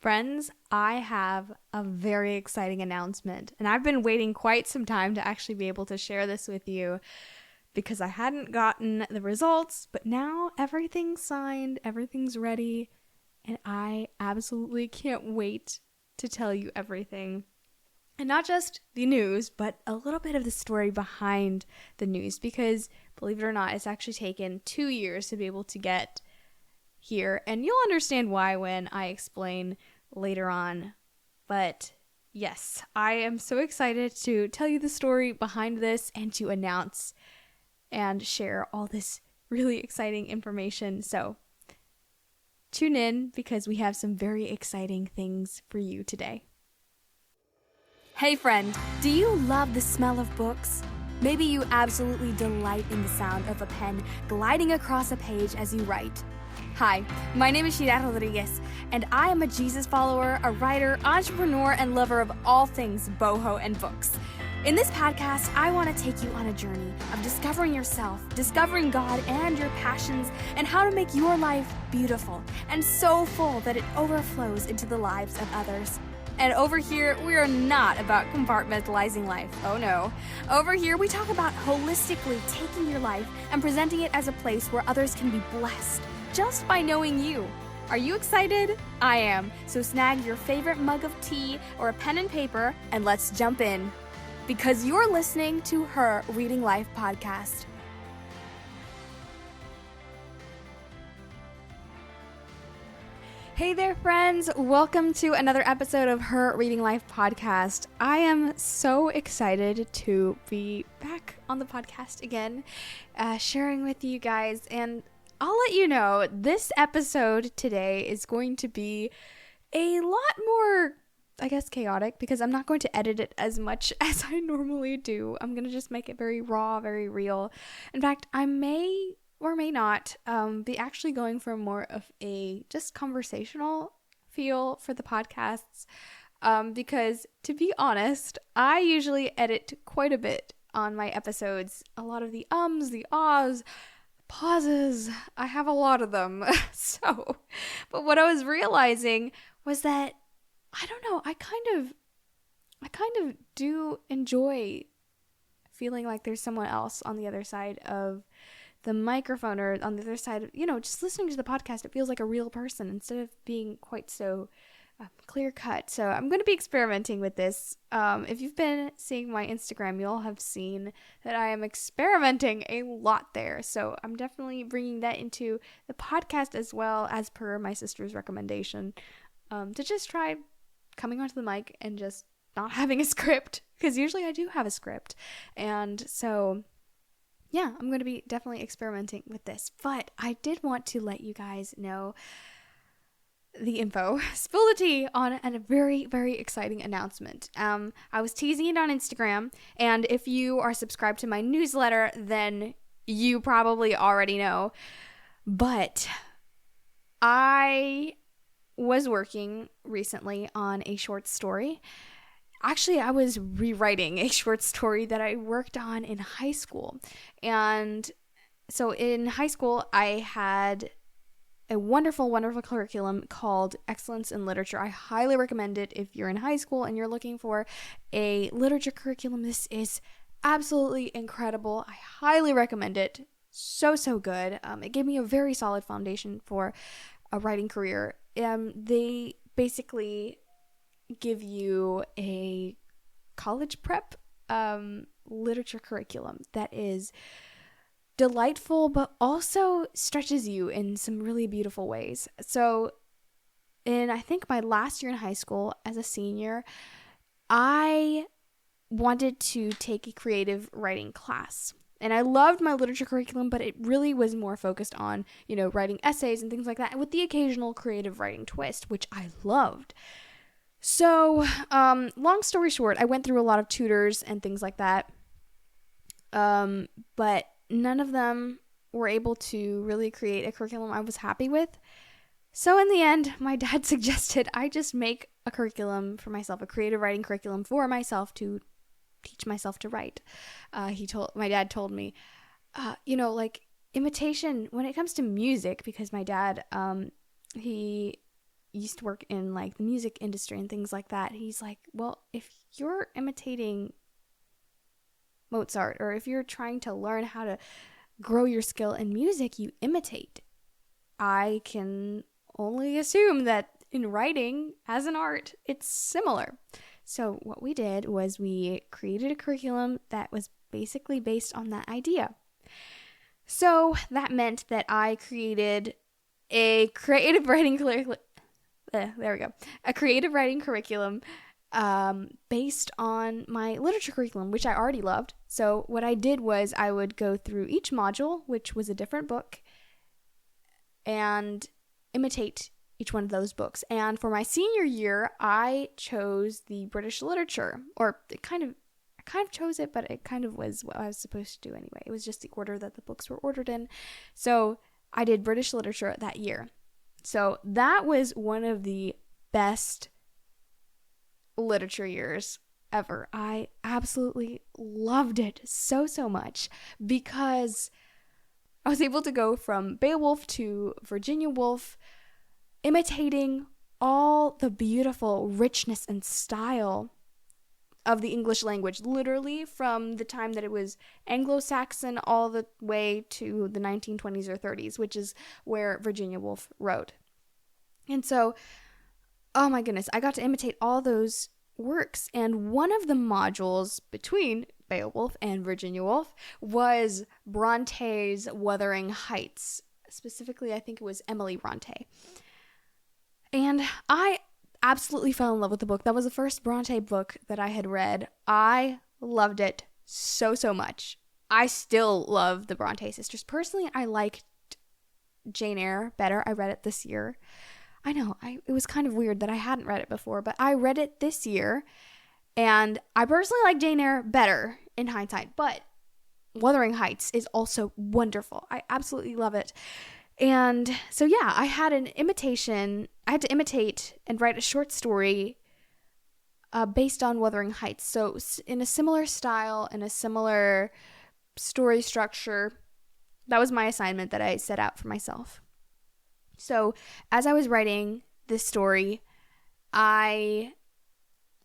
Friends, I have a very exciting announcement, and I've been waiting quite some time to actually be able to share this with you because I hadn't gotten the results, but now everything's signed, everything's ready, and I absolutely can't wait to tell you everything. And not just the news, but a little bit of the story behind the news because, believe it or not, it's actually taken 2 years to be able to get here, and you'll understand why when I explain later on. But yes, I am so excited to tell you the story behind this and to announce and share all this really exciting information. So tune in because we have some very exciting things for you today. Hey friend, do you love the smell of books? Maybe you absolutely delight in the sound of a pen gliding across a page as you write. Hi, my name is Shira Rodriguez, and I am a Jesus follower, a writer, entrepreneur, and lover of all things boho and books. In this podcast, I want to take you on a journey of discovering yourself, discovering God and your passions, and how to make your life beautiful and so full that it overflows into the lives of others. And over here, we are not about compartmentalizing life. Oh no. Over here, we talk about holistically taking your life and presenting it as a place where others can be blessed just by knowing you. Are you excited? I am. So snag your favorite mug of tea or a pen and paper and let's jump in. Because you're listening to Her Reading Life podcast. Hey there, friends. Welcome to another episode of Her Reading Life podcast. I am so excited to be back on the podcast again, sharing with you guys. And I'll let you know, this episode today is going to be a lot more, I guess, chaotic because I'm not going to edit it as much as I normally do. I'm going to just make it very raw, very real. In fact, I may or may not be actually going for more of a just conversational feel for the podcasts because, to be honest, I usually edit quite a bit on my episodes. A lot of the ums, the ahs, pauses, I have a lot of them. But what I was realizing was that, I don't know, I kind of do enjoy feeling like there's someone else on the other side of the microphone or on the other side of, just listening to the podcast. It feels like a real person instead of being quite so clear cut. So I'm going to be experimenting with this. If you've been seeing my Instagram, you'll have seen that I am experimenting a lot there. So I'm definitely bringing that into the podcast as well, as per my sister's recommendation, to just try coming onto the mic and just not having a script, because usually I do have a script. And so yeah, I'm going to be definitely experimenting with this. But I did want to let you guys know the info, spill the tea on a very, very exciting announcement. I was teasing it on Instagram, and if you are subscribed to my newsletter, then you probably already know. But I was working recently on a short story. Actually, I was rewriting a short story that I worked on in high school. And so in high school, I had a wonderful, wonderful curriculum called Excellence in Literature. I highly recommend it if you're in high school and you're looking for a literature curriculum. This is absolutely incredible. I highly recommend it. So good. It gave me a very solid foundation for a writing career. They basically give you a college prep literature curriculum that is delightful, but also stretches you in some really beautiful ways. So in, I think, my last year in high school as a senior, I wanted to take a creative writing class. And I loved my literature curriculum, but it really was more focused on, writing essays and things like that, with the occasional creative writing twist, which I loved. So, long story short, I went through a lot of tutors and things like that. But none of them were able to really create a curriculum I was happy with. So in the end, my dad suggested I just make a curriculum for myself, a creative writing curriculum for myself to teach myself to write. My dad told me, imitation, when it comes to music, because my dad, he used to work in like the music industry and things like that. He's like, well, if you're imitating Mozart, or if you're trying to learn how to grow your skill in music, you imitate. I can only assume that in writing as an art, it's similar. So what we did was we created a curriculum that was basically based on that idea. So that meant that I created a creative writing curriculum. A creative writing curriculum based on my literature curriculum, which I already loved. So what I did was I would go through each module, which was a different book, and imitate each one of those books. And for my senior year, I chose the British literature, or I kind of chose it, but it kind of was what I was supposed to do anyway. It was just the order that the books were ordered in. So I did British literature that year. So that was one of the best literature years ever. I absolutely loved it so much because I was able to go from Beowulf to Virginia Woolf, imitating all the beautiful richness and style of the English language, literally from the time that it was Anglo-Saxon all the way to the 1920s or 30s, which is where Virginia Woolf wrote. And so, oh my goodness, I got to imitate all those works. And one of the modules between Beowulf and Virginia Woolf was Bronte's Wuthering Heights. Specifically, I think it was Emily Bronte. And I absolutely fell in love with the book. That was the first Bronte book that I had read. I loved it so much. I still love the Bronte sisters. Personally, I liked Jane Eyre better. I read it this year. I know, it was kind of weird that I hadn't read it before, but I read it this year, and I personally like Jane Eyre better in hindsight, but Wuthering Heights is also wonderful. I absolutely love it. And so yeah, I had to imitate and write a short story based on Wuthering Heights. So in a similar style, in a similar story structure, that was my assignment that I set out for myself. So as I was writing this story, I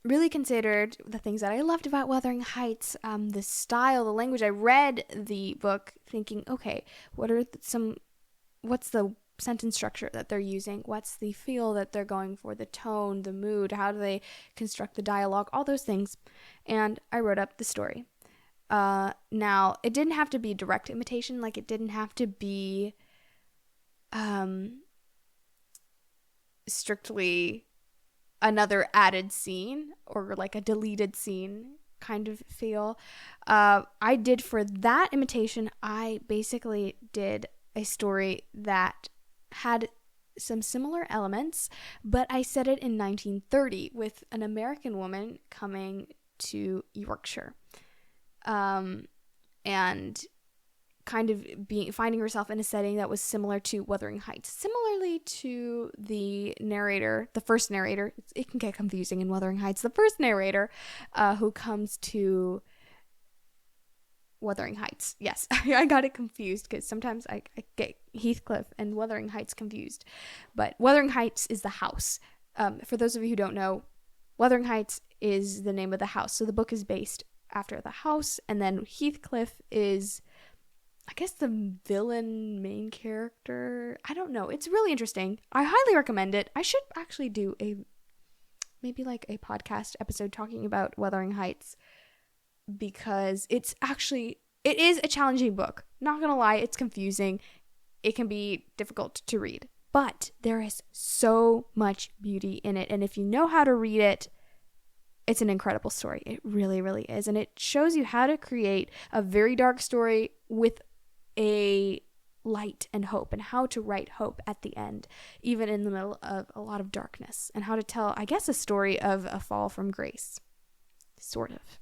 really considered the things that I loved about Wuthering Heights, the style, the language. I read the book thinking, okay, what's the sentence structure that they're using? What's the feel that they're going for? The tone, the mood, how do they construct the dialogue? All those things. And I wrote up the story. Now, it didn't have to be direct imitation. Like, it didn't have to be strictly another added scene or like a deleted scene kind of feel. I did for that imitation, I basically did a story that had some similar elements, but I set it in 1930 with an American woman coming to Yorkshire, and kind of finding herself in a setting that was similar to Wuthering Heights. Similarly to the narrator, the first narrator, it can get confusing in Wuthering Heights, the first narrator who comes to Wuthering Heights. Yes, I got it confused because sometimes I get Heathcliff and Wuthering Heights confused. But Wuthering Heights is the house. For those of you who don't know, Wuthering Heights is the name of the house. So the book is based after the house, and then Heathcliff is, I guess, the villain main character. I don't know. It's really interesting. I highly recommend it. I should actually do maybe like a podcast episode talking about Wuthering Heights, because it is a challenging book. Not gonna lie, it's confusing. It can be difficult to read, but there is so much beauty in it. And if you know how to read it, it's an incredible story. It really, really is. And it shows you how to create a very dark story with a light and hope, and how to write hope at the end, even in the middle of a lot of darkness, and how to tell, I guess, a story of a fall from grace. Sort of.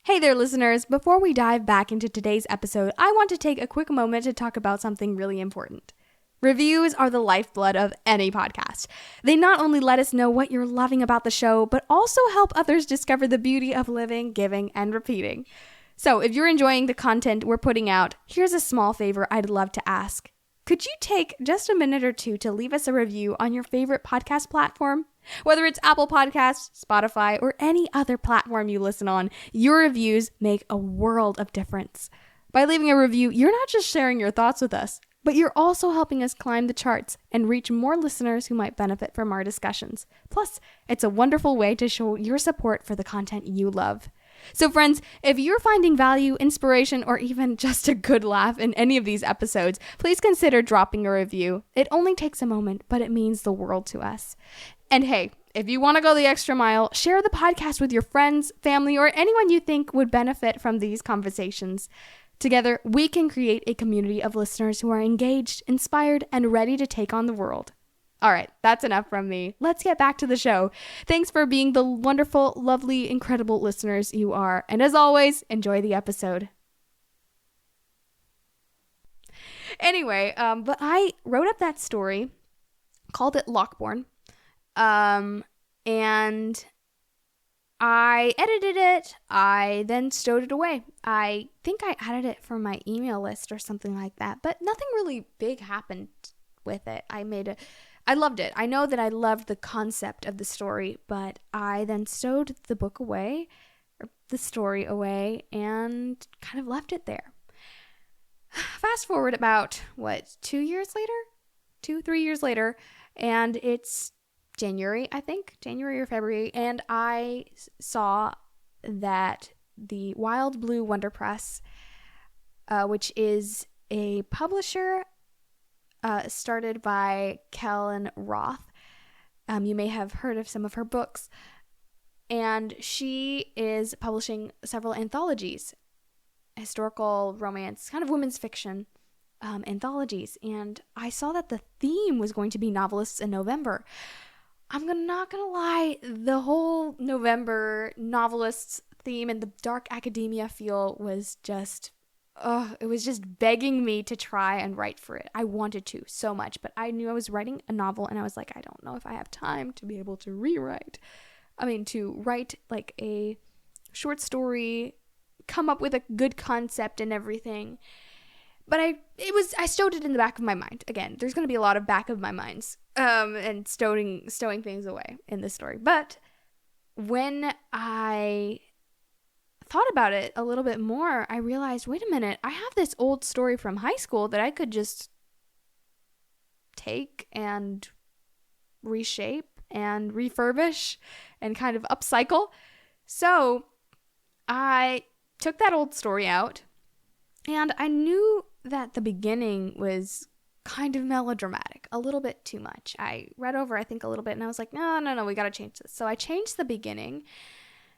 Hey there, listeners. Before we dive back into today's episode, I want to take a quick moment to talk about something really important. Reviews are the lifeblood of any podcast. They not only let us know what you're loving about the show, but also help others discover the beauty of living, giving, and repeating. So if you're enjoying the content we're putting out, here's a small favor I'd love to ask. could you take just a minute or two to leave us a review on your favorite podcast platform? Whether it's Apple Podcasts, Spotify, or any other platform you listen on, your reviews make a world of difference. By leaving a review, you're not just sharing your thoughts with us, but you're also helping us climb the charts and reach more listeners who might benefit from our discussions. Plus, it's a wonderful way to show your support for the content you love. So friends, if you're finding value, inspiration, or even just a good laugh in any of these episodes, please consider dropping a review. It only takes a moment, but it means the world to us. And hey, if you want to go the extra mile, share the podcast with your friends, family, or anyone you think would benefit from these conversations. Together, we can create a community of listeners who are engaged, inspired, and ready to take on the world. All right, that's enough from me. Let's get back to the show. Thanks for being the wonderful, lovely, incredible listeners you are. And as always, enjoy the episode. Anyway, but I wrote up that story, called it Lockborn, and I edited it. I then stowed it away. I think I added it from my email list or something like that, but nothing really big happened with it. I loved it. I know that I loved the concept of the story, but I then stowed the book away, or the story away, and kind of left it there. Fast forward about, 3 years later, and it's January or February, and I saw that the Wild Blue Wonder Press, which is a publisher started by Kellen Roth. You may have heard of some of her books, and she is publishing several anthologies, historical romance, kind of women's fiction anthologies, and I saw that the theme was going to be novelists in November. I'm not gonna lie, the whole November novelists theme and the dark academia feel was just, it was just begging me to try and write for it. I wanted to so much, but I knew I was writing a novel, and I was like, I don't know if I have time to be able to to write like a short story, come up with a good concept and everything. But I stowed it in the back of my mind. Again, there's going to be a lot of back of my minds and stowing things away in this story. But when I thought about it a little bit more, I realized, wait a minute, I have this old story from high school that I could just take and reshape and refurbish and kind of upcycle. So I took that old story out, and I knew that the beginning was kind of melodramatic, a little bit too much. I read over, I think, a little bit, and I was like, no, we got to change this. So I changed the beginning,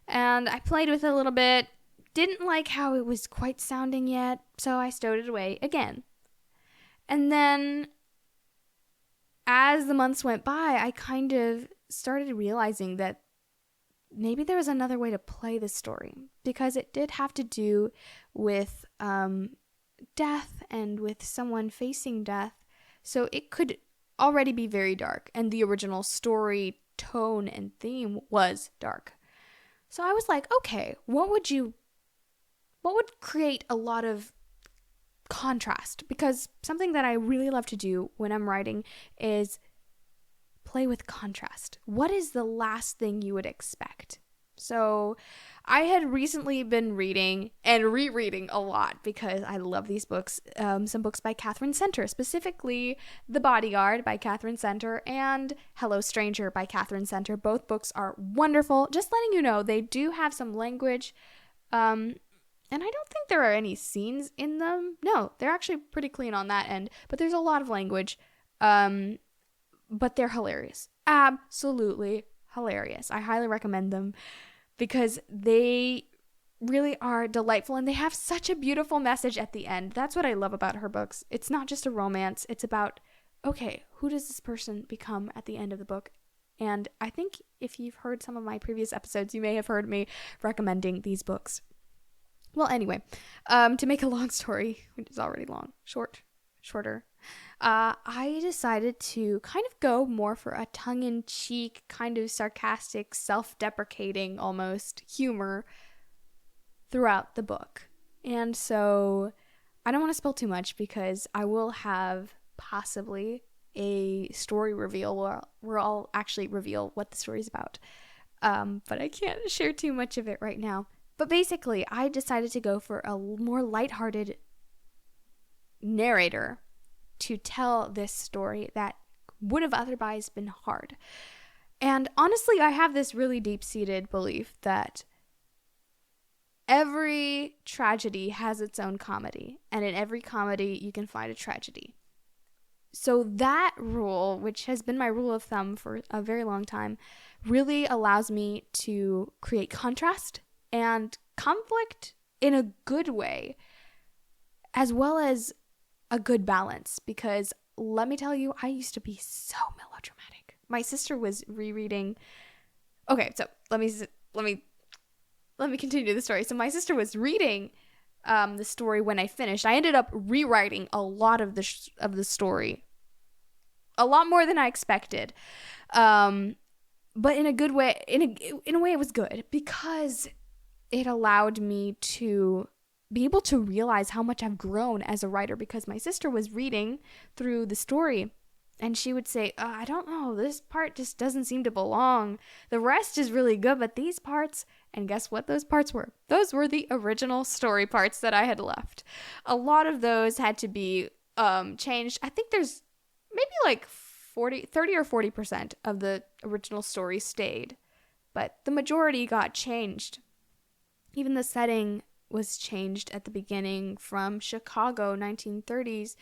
and I played with it a little bit. Didn't like how it was quite sounding yet, so I stowed it away again. And then as the months went by, I kind of started realizing that maybe there was another way to play the story, because it did have to do with death and with someone facing death. So it could already be very dark, and the original story tone and theme was dark. So I was like, okay, what would create a lot of contrast? Because something that I really love to do when I'm writing is play with contrast. What is the last thing you would expect? So I had recently been reading and rereading a lot because I love these books. Some books by Catherine Center, specifically The Bodyguard by Catherine Center and Hello Stranger by Catherine Center. Both books are wonderful. Just letting you know, they do have some language, and I don't think there are any scenes in them. No, they're actually pretty clean on that end, but there's a lot of language, but they're hilarious. Absolutely hilarious. I highly recommend them because they really are delightful, and they have such a beautiful message at the end. That's what I love about her books. It's not just a romance. It's about, okay, who does this person become at the end of the book? And I think if you've heard some of my previous episodes, you may have heard me recommending these books. Well, anyway, to make a long story, which is already long, shorter, I decided to kind of go more for a tongue-in-cheek, kind of sarcastic, self-deprecating almost humor throughout the book. And so I don't want to spill too much because I will have possibly a story reveal where I'll actually reveal what the story's about. But I can't share too much of it right now. But basically, I decided to go for a more lighthearted narrator to tell this story that would have otherwise been hard. And honestly, I have this really deep-seated belief that every tragedy has its own comedy, and in every comedy you can find a tragedy. So that rule, which has been my rule of thumb for a very long time, really allows me to create contrast and conflict in a good way, as well as a good balance, because let me tell you, I used to be so melodramatic. My sister was rereading. Okay, so let me continue the story. So my sister was reading the story when I finished. I ended up rewriting a lot of the story, a lot more than I expected, but in a good way. In a way, it was good because it allowed me to be able to realize how much I've grown as a writer, because my sister was reading through the story and she would say, I don't know, this part just doesn't seem to belong. The rest is really good, but these parts, and guess what those parts were? Those were the original story parts that I had left. A lot of those had to be changed. I think there's maybe like 30 or 40% of the original story stayed, but the majority got changed. Even the setting was changed at the beginning from Chicago 1930s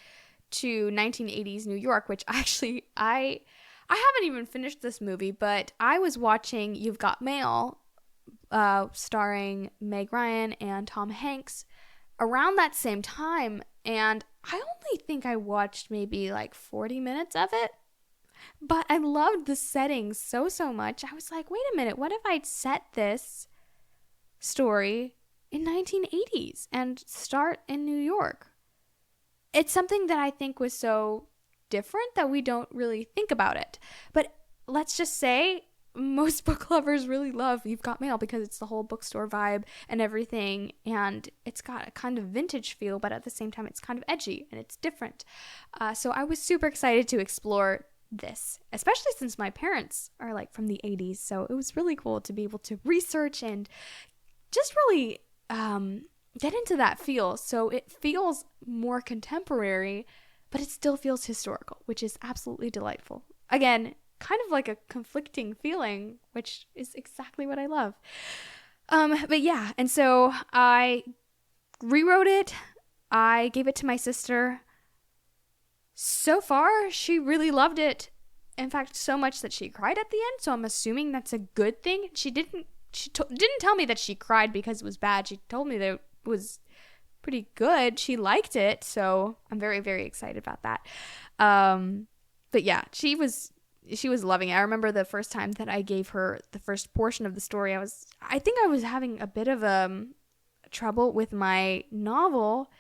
to 1980s New York, which actually I haven't even finished this movie, but I was watching You've Got Mail, starring Meg Ryan and Tom Hanks, around that same time, and I only think I watched maybe like 40 minutes of it, but I loved the setting so much. I was like, wait a minute, what if I'd set this story in 1980s and start in New York? It's something that I think was so different that we don't really think about it. But let's just say most book lovers really love You've Got Mail because it's the whole bookstore vibe and everything, and it's got a kind of vintage feel, but at the same time it's kind of edgy and it's different. So I was super excited to explore this, especially since my parents are like from the 80s, so it was really cool to be able to research and just really get into that feel. So it feels more contemporary, but it still feels historical, which is absolutely delightful. Again, kind of like a conflicting feeling, which is exactly what I love. But yeah, and so I rewrote it. I gave it to my sister. So far, she really loved it. In fact, so much that she cried at the end, so I'm assuming that's a good thing. She didn't tell me that she cried because it was bad. She told me that it was pretty good. She liked it, so I'm very, very excited about that. But yeah, she was loving it. I remember the first time that I gave her the first portion of the story, I think I was having a bit of trouble with my novel,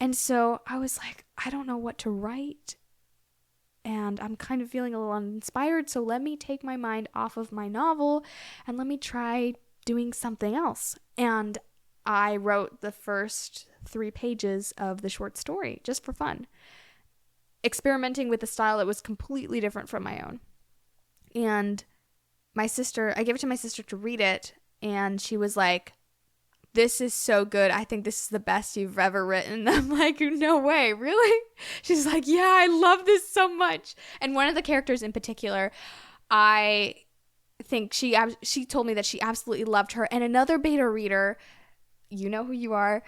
and so I was like, I don't know what to write, and I'm kind of feeling a little uninspired, so let me take my mind off of my novel and let me try doing something else. And I wrote the first 3 pages of the short story just for fun, experimenting with a style that was completely different from my own. And I gave it to my sister to read it, and she was like, this is so good. I think this is the best you've ever written. I'm like, no way, really? She's like, yeah, I love this so much. And one of the characters in particular, I think she told me that she absolutely loved her. And another beta reader, you know who you are,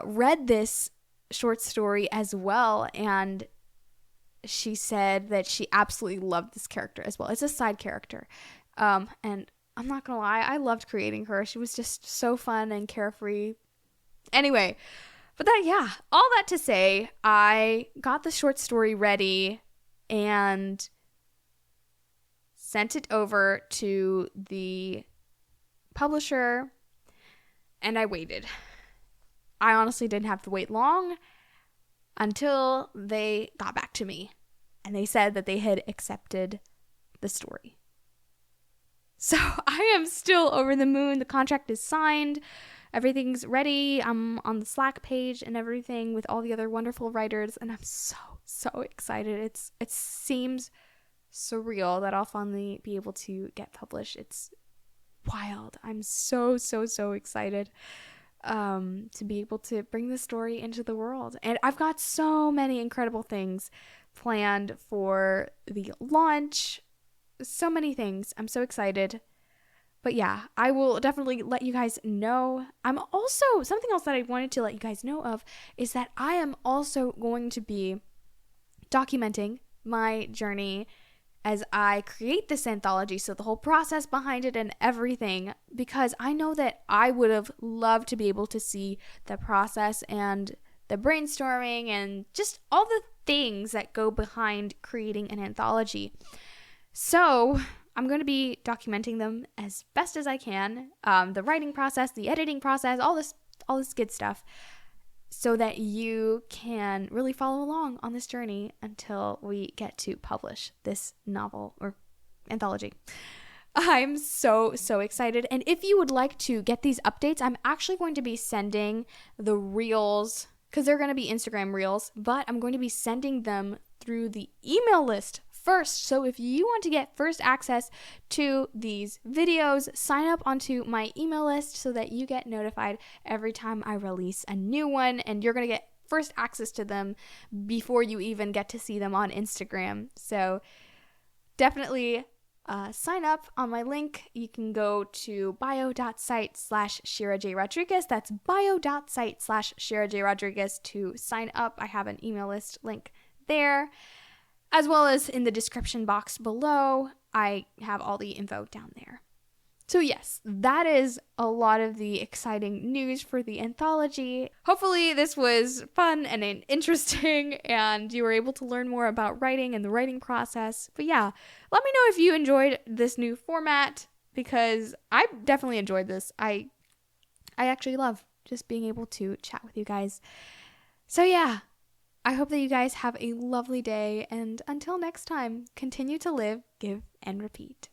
read this short story as well, and she said that she absolutely loved this character as well. It's a side character, and I'm not gonna lie, I loved creating her. She was just so fun and carefree. Anyway, but all that to say, I got the short story ready and sent it over to the publisher, and I waited. I honestly didn't have to wait long until they got back to me, and they said that they had accepted the story. So I am still over the moon. The contract is signed. everything's ready. I'm on the Slack page and everything with all the other wonderful writers, and I'm so excited. It seems surreal that I'll finally be able to get published. It's wild. I'm so excited to be able to bring this story into the world. And I've got so many incredible things planned for the launch. So many things. I'm so excited. But yeah, I will definitely let you guys know. I'm also, something else that I wanted to let you guys know of is that I am also going to be documenting my journey as I create this anthology, so the whole process behind it and everything, because I know that I would have loved to be able to see the process and the brainstorming and just all the things that go behind creating an anthology. So I'm going to be documenting them as best as I can, the writing process, the editing process, all this good stuff, so that you can really follow along on this journey until we get to publish this novel or anthology. I'm so excited. And if you would like to get these updates, I'm actually going to be sending the reels, because they're going to be Instagram reels, but I'm going to be sending them through the email list first. So if you want to get first access to these videos, sign up onto my email list so that you get notified every time I release a new one, and you're going to get first access to them before you even get to see them on Instagram. So definitely sign up on my link. You can go to bio.site/Shira J. Rodriguez. That's bio.site/Shira J. Rodriguez to sign up. I have an email list link there, as well as in the description box below. I have all the info down there. So yes, that is a lot of the exciting news for the anthology. Hopefully this was fun and interesting, and you were able to learn more about writing and the writing process. But yeah, let me know if you enjoyed this new format, because I definitely enjoyed this. I actually love just being able to chat with you guys. So yeah, I hope that you guys have a lovely day, and until next time, continue to live, give, and repeat.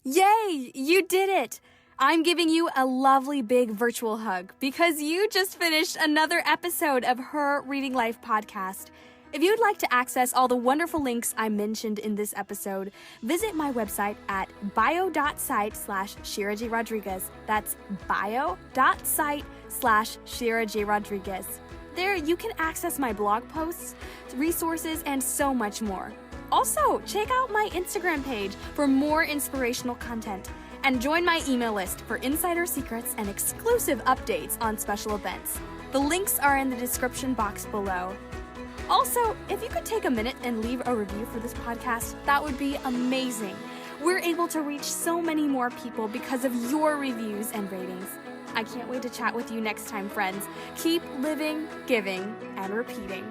Yay! You did it! I'm giving you a lovely big virtual hug because you just finished another episode of Her Reading Life podcast. If you'd like to access all the wonderful links I mentioned in this episode, visit my website at bio.site/Shira J. Rodriguez. That's bio.site/Shira J. Rodriguez. There, you can access my blog posts, resources, and so much more. Also, check out my Instagram page for more inspirational content, and join my email list for insider secrets and exclusive updates on special events. The links are in the description box below. Also, if you could take a minute and leave a review for this podcast, that would be amazing. We're able to reach so many more people because of your reviews and ratings. I can't wait to chat with you next time, friends. Keep living, giving, and repeating.